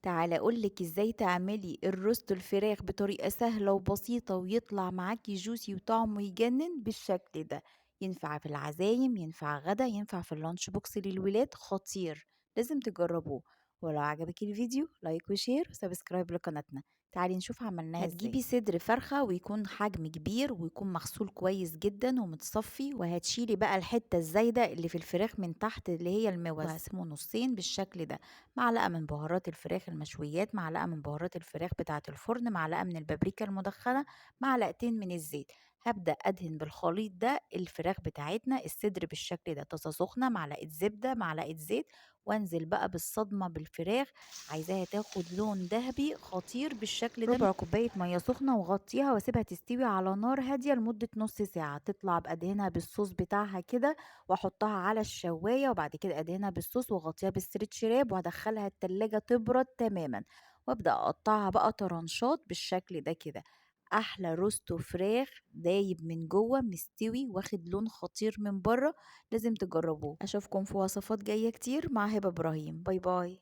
تعالى أقولك ازاي تعملي الروست الفراخ بطريقة سهلة وبسيطة ويطلع معاكي جوسي وطعمه يجنن بالشكل ده. ينفع في العزايم، ينفع غدا، ينفع في اللانش بوكس للولاد، خطير. لازم تجربوه. ولو عجبك الفيديو لايك وشير وسبسكرايب لقناتنا. تعالي نشوف عملناها ازاي. هتجيبي صدر فرخة ويكون حجم كبير ويكون مغسول كويس جدا ومتصفي، وهتشيلي بقى الحتة الزايدة اللي في الفراخ من تحت اللي هي الموز، وهقسمه نصين بالشكل ده. معلقة من بهارات الفراخ المشويات، معلقة من بهارات الفراخ بتاعة الفرن، معلقة من البابريكا المدخنة، معلقتين من الزيت. هبدأ أدهن بالخليط ده الفراخ بتاعتنا، الصدر بالشكل ده، طاسة سخنة، معلقة زبدة، معلقة زيت، وانزل بقى بالصدمة بالفراخ. عايزاها تاخد لون ذهبي خطير بالشكل ده. ربع كوباية مية سخنة وغطيها واسيبها تستوي على نار هادية لمدة نص ساعة. تطلع بأدهنها بالصوص بتاعها كده واحطها على الشواية، وبعد كده ادهنها بالصوص واغطيها بالستريتش راب وادخلها التلاجة تبرد تماما. وابدأ اقطعها بقى طرنشات بالشكل ده كده. احلى روستو فراخ دايب من جوه مستوي واخد لون خطير من بره. لازم تجربوه. اشوفكم في وصفات جاية كتير مع هبة ابراهيم. باي باي.